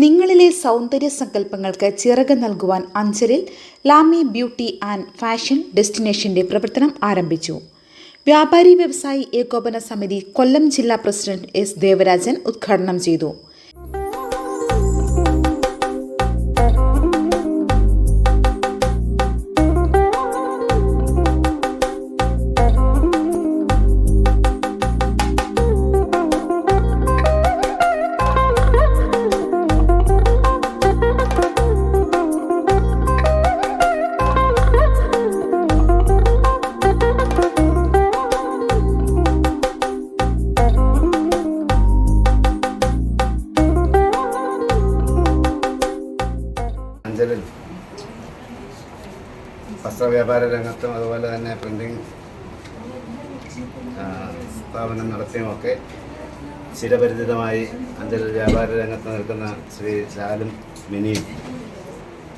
നിങ്ങളിലെ സൗന്ദര്യ സങ്കല്പങ്ങൾക്ക് ചിറക് നൽകുവാൻ അഞ്ചലിൽ ലാമി ബ്യൂട്ടി ആൻഡ് ഫാഷൻ ഡെസ്റ്റിനേഷന്റെ പ്രവർത്തനം ആരംഭിച്ചു. വ്യാപാരി വ്യവസായി ഏകോപന സമിതി കൊല്ലം ജില്ലാ പ്രസിഡന്റ് എസ് ദേവരാജൻ ഉദ്ഘാടനം ചെയ്തു. അഞ്ചലിൽ വസ്ത്രവ്യാപാര രംഗത്തും അതുപോലെ തന്നെ പ്രിന്റിംഗ് സ്ഥാപനം നടത്തിയുമൊക്കെ ചിരപരിചിതമായി അഞ്ചൽ വ്യാപാര രംഗത്ത് നിൽക്കുന്ന ശ്രീ ലാലും മിനിയും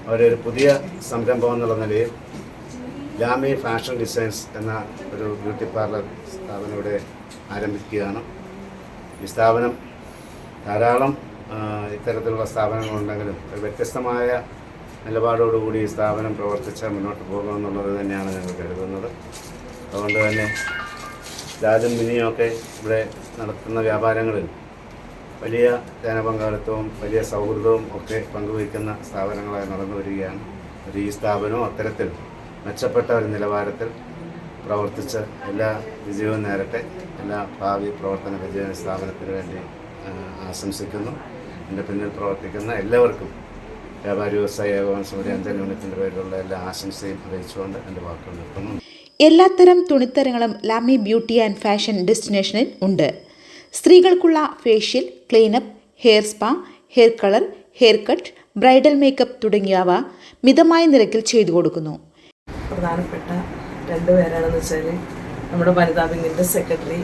അവരൊരു പുതിയ സംരംഭം എന്നുള്ള നിലയിൽ ലാമി ഫാഷൻ ഡിസൈൻസ് എന്ന ഒരു ബ്യൂട്ടി പാർലർ സ്ഥാപനം ഇവിടെ ആരംഭിക്കുകയാണ്. ഈ സ്ഥാപനം ധാരാളം ഇത്തരത്തിലുള്ള സ്ഥാപനങ്ങളുണ്ടെങ്കിലും ഒരു വ്യത്യസ്തമായ നിലപാടോടുകൂടി ഈ സ്ഥാപനം പ്രവർത്തിച്ച് മുന്നോട്ട് പോകുമെന്നുള്ളത് തന്നെയാണ് ഞങ്ങൾ കരുതുന്നത്. അതുകൊണ്ട് തന്നെ ലാലും മിനിയൊക്കെ ഇവിടെ നടത്തുന്ന വ്യാപാരങ്ങളിൽ വലിയ ജനപങ്കാളിത്തവും വലിയ സൗഹൃദവും ഒക്കെ പങ്കുവയ്ക്കുന്ന സ്ഥാപനങ്ങളായി നടന്നു വരികയാണ്. ഈ സ്ഥാപനവും അത്തരത്തിൽ മെച്ചപ്പെട്ട ഒരു നിലവാരത്തിൽ പ്രവർത്തിച്ച് എല്ലാ വിജയവും നേരട്ടെ. എല്ലാ ഭാവി പ്രവർത്തന വിജയ സ്ഥാപനത്തിന് വേണ്ടി ആശംസിക്കുന്നു. എൻ്റെ പിന്നിൽ പ്രവർത്തിക്കുന്ന എല്ലാവർക്കും വ്യാപാരി വ്യവസായ ഏകോപന സമിതി അഞ്ചൽ യൂണിറ്റിൻ്റെ പേരിലുള്ള എല്ലാ ആശംസയും അറിയിച്ചുകൊണ്ട് എൻ്റെ വാക്കുകൾ നിർത്തുന്നു. എല്ലാത്തരം തുണിത്തരങ്ങളും ലാമി ബ്യൂട്ടി ആൻഡ് ഫാഷൻ ഡെസ്റ്റിനേഷനിൽ ഉണ്ട്. സ്ത്രീകൾക്കുള്ള facial, cleanup, hair spa, hair colour, haircut, bridal makeup തുടങ്ങിയവ മിതമായ നിരക്കിൽ ചെയ്തു കൊടുക്കുന്നു. പ്രധാനപ്പെട്ട രണ്ടുപേരാണെന്ന് വെച്ചാൽ നമ്മുടെ വനിതാ വിങ്ങിൻ്റെ സെക്രട്ടറി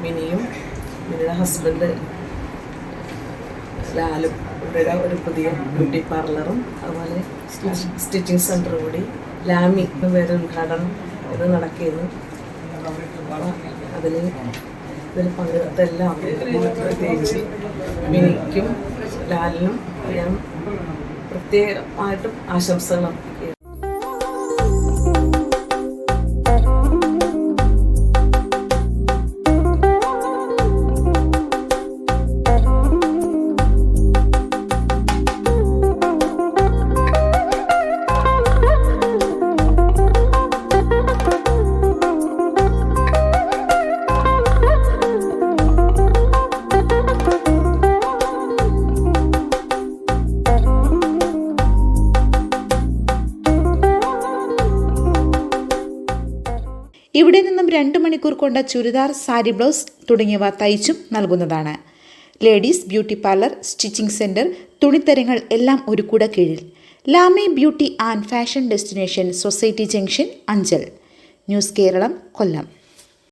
മിനിയും മിനിയുടെ ഹസ്ബൻഡ് ലാലും ഇവിടെ ഒരു പുതിയ ബ്യൂട്ടി പാർലറും അതുപോലെ സ്റ്റിച്ചിങ് സെൻ്ററും കൂടി ലാമി പേര് ഉദ്ഘാടനം ഇത് നടക്കുന്നു. ഇതിൽ പങ്കെടുത്ത എല്ലാവരും പ്രത്യേകിച്ച് മിനിക്കും ലാലിനും ഞാൻ പ്രത്യേകമായിട്ടും ആശംസകൾ അർപ്പിക്കുന്നു. ഇവിടെ നിന്നും 2 മണിക്കൂർ കൊണ്ട് ചുരിദാർ, സാരി ബ്ലൗസ് തുടങ്ങിയവ തയ്ച്ചും നൽകുന്നതാണ്. Ladies beauty parlour, stitching centre, തുണിത്തരങ്ങൾ എല്ലാം ഒരു കുട കീഴിൽ. Lami beauty and fashion destination, society junction, Anchal. News Kerala, Kollam.